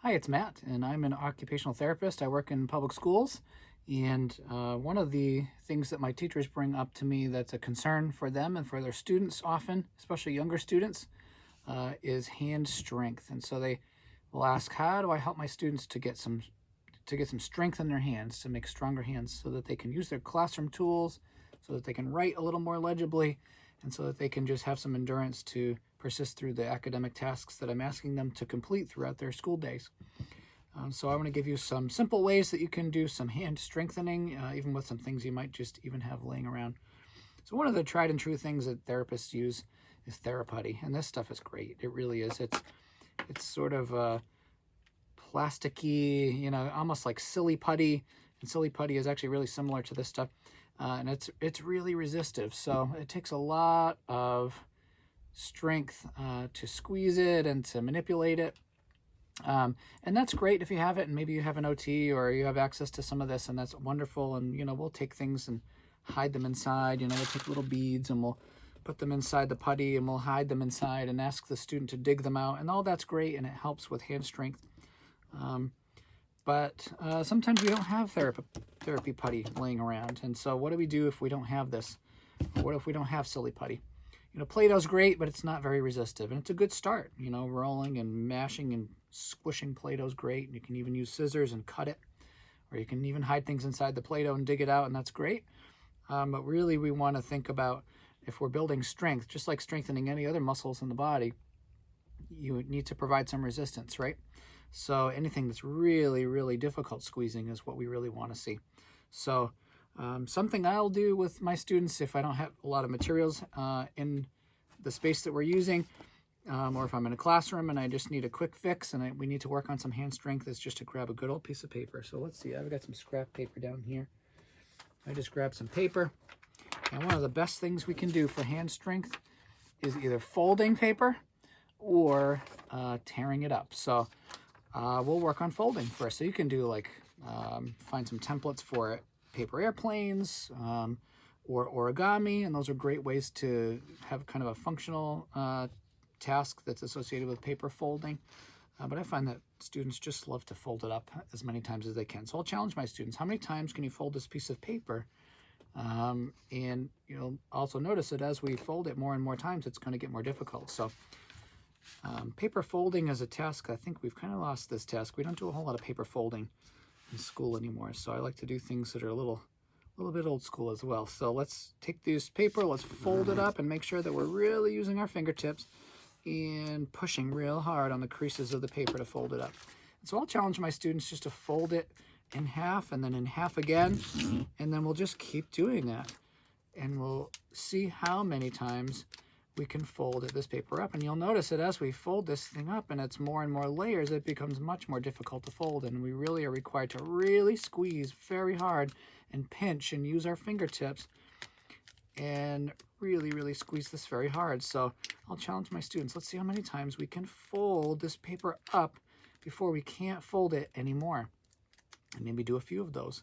Hi, it's Matt, and I'm an occupational therapist. I work in public schools, and one of the things that my teachers bring up to me that's a concern for them and for their students often, especially younger students, is hand strength. And so they will ask, how do I help my students to get some strength in their hands, to make stronger hands so that they can use their classroom tools, so that they can write a little more legibly, and so that they can just have some endurance to persist through the academic tasks that I'm asking them to complete throughout their school days. So I want to give you some simple ways that you can do some hand strengthening, even with some things you might just even have laying around. So one of the tried and true things that therapists use is Theraputty, and this stuff is great. It really is. It's sort of plasticky, almost like silly putty, and silly putty is actually really similar to this stuff, and it's really resistive. So it takes a lot of strength to squeeze it and to manipulate it. And that's great if you have it, and maybe you have an OT or you have access to some of this, and that's wonderful. And we'll take things and hide them inside. We'll take little beads and we'll put them inside the putty and we'll hide them inside and ask the student to dig them out, and all that's great, and it helps with hand strength. But sometimes we don't have therapy putty laying around, and so what do we do if we don't have this? What if we don't have silly putty? Play-Doh's great, but it's not very resistive, and it's a good start. Rolling and mashing and squishing Play-Doh's great, and you can even use scissors and cut it, or you can even hide things inside the Play-Doh and dig it out, and that's great. But really, we want to think about, if we're building strength, just like strengthening any other muscles in the body, you need to provide some resistance, right? So anything that's really, really difficult squeezing is what we really want to see. So something I'll do with my students if I don't have a lot of materials in the space that we're using, or if I'm in a classroom and I just need a quick fix and we need to work on some hand strength, is just to grab a good old piece of paper. So let's see, I've got some scrap paper down here. I just grabbed some paper, and one of the best things we can do for hand strength is either folding paper or tearing it up. So we'll work on folding first. So you can do find some templates for paper airplanes or origami, and those are great ways to have kind of a functional task that's associated with paper folding. But I find that students just love to fold it up as many times as they can. So I'll challenge my students, how many times can you fold this piece of paper? And you'll also notice that as we fold it more and more times, it's going to get more difficult. So paper folding is a task. I think we've kind of lost this task. We don't do a whole lot of paper folding in school anymore, so I like to do things that are a little bit old school as well. So let's take this paper, let's fold it up and make sure that we're really using our fingertips and pushing real hard on the creases of the paper to fold it up. And so I'll challenge my students just to fold it in half and then in half again, and then we'll just keep doing that, and we'll see how many times we can fold this paper up. And you'll notice that as we fold this thing up and it's more and more layers, it becomes much more difficult to fold, and we really are required to really squeeze very hard and pinch and use our fingertips and really, really squeeze this very hard. So I'll challenge my students, let's see how many times we can fold this paper up before we can't fold it anymore, and maybe do a few of those.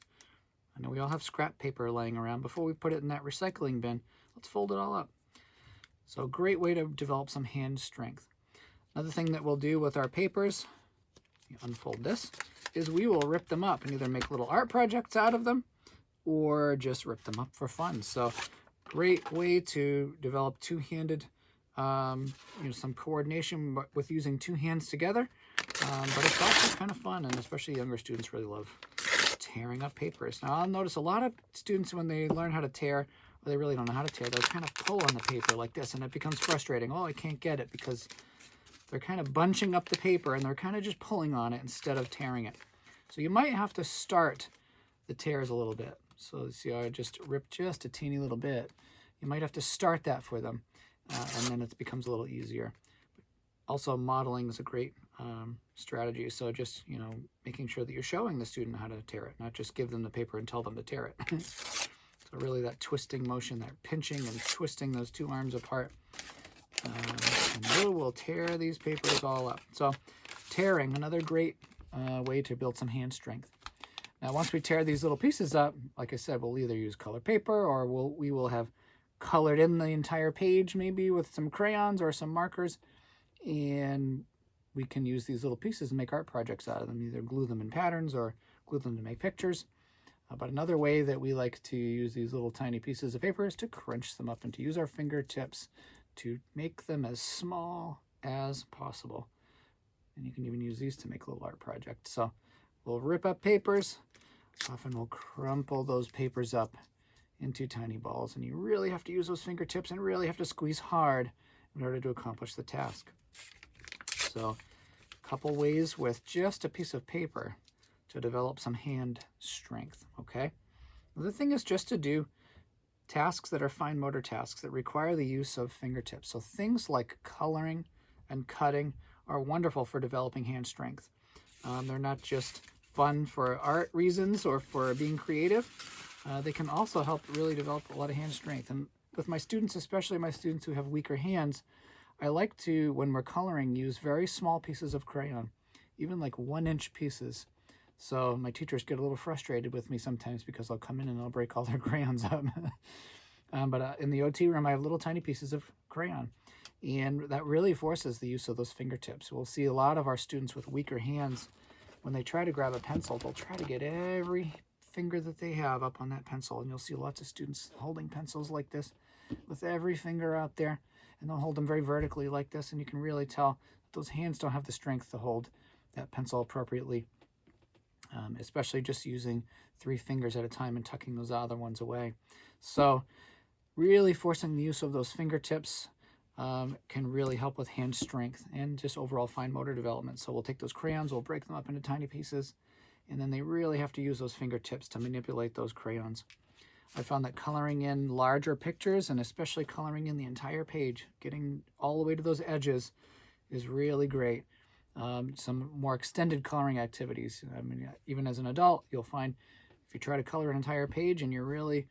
I know we all have scrap paper laying around. Before we put it in that recycling bin, let's fold it all up. So a great way to develop some hand strength. Another thing that we'll do with our papers, you unfold this, is we will rip them up and either make little art projects out of them or just rip them up for fun. So great way to develop two-handed, some coordination with using two hands together. But it's also kind of fun, and especially younger students really love tearing up papers. Now I'll notice a lot of students, when they learn how to tear, or they really don't know how to tear, they'll kind of pull on the paper like this, and it becomes frustrating. Oh, I can't get it, because they're kind of bunching up the paper and they're kind of just pulling on it instead of tearing it. So you might have to start the tears a little bit. So see how I just ripped just a teeny little bit. You might have to start that for them, and then it becomes a little easier. Also, modeling is a great strategy. So just, making sure that you're showing the student how to tear it, not just give them the paper and tell them to tear it. So really that twisting motion, that pinching and twisting those two arms apart. And we'll tear these papers all up. So tearing, another great way to build some hand strength. Now, once we tear these little pieces up, like I said, we'll either use colored paper, or we will have colored in the entire page, maybe with some crayons or some markers. And we can use these little pieces and make art projects out of them, either glue them in patterns or glue them to make pictures. But another way that we like to use these little tiny pieces of paper is to crunch them up and to use our fingertips to make them as small as possible. And you can even use these to make little art projects. So we'll rip up papers. Often we'll crumple those papers up into tiny balls. And you really have to use those fingertips and really have to squeeze hard in order to accomplish the task. So a couple ways with just a piece of paper to develop some hand strength, okay? The thing is just to do tasks that are fine motor tasks that require the use of fingertips. So things like coloring and cutting are wonderful for developing hand strength. They're not just fun for art reasons or for being creative. They can also help really develop a lot of hand strength. And with my students, especially my students who have weaker hands, I like to, when we're coloring, use very small pieces of crayon, even like 1-inch pieces. So my teachers get a little frustrated with me sometimes because I'll come in and I'll break all their crayons up. But in the OT room, I have little tiny pieces of crayon. And that really forces the use of those fingertips. We'll see a lot of our students with weaker hands, when they try to grab a pencil, they'll try to get every finger that they have up on that pencil. And you'll see lots of students holding pencils like this with every finger out there. And they'll hold them very vertically like this. And you can really tell that those hands don't have the strength to hold that pencil appropriately. Especially just using 3 fingers at a time and tucking those other ones away. So really forcing the use of those fingertips can really help with hand strength and just overall fine motor development. So we'll take those crayons, we'll break them up into tiny pieces, and then they really have to use those fingertips to manipulate those crayons. I found that coloring in larger pictures, and especially coloring in the entire page, getting all the way to those edges, is really great. Some more extended coloring activities. I mean, even as an adult, you'll find if you try to color an entire page and you're really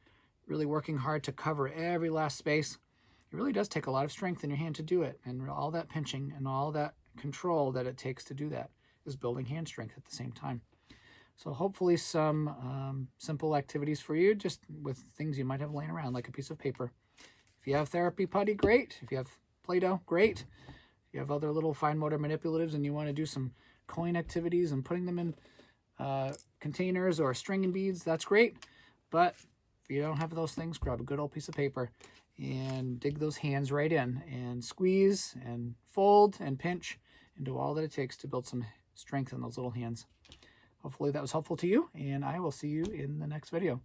working hard to cover every last space, it really does take a lot of strength in your hand to do it. And all that pinching and all that control that it takes to do that is building hand strength at the same time. So hopefully some simple activities for you, just with things you might have laying around, like a piece of paper. If you have therapy putty, great. If you have Play-Doh, great. If you have other little fine motor manipulatives and you want to do some coin activities and putting them in containers or stringing beads, that's great. But if you don't have those things, grab a good old piece of paper and dig those hands right in and squeeze and fold and pinch and do all that it takes to build some strength in those little hands. Hopefully that was helpful to you, and I will see you in the next video.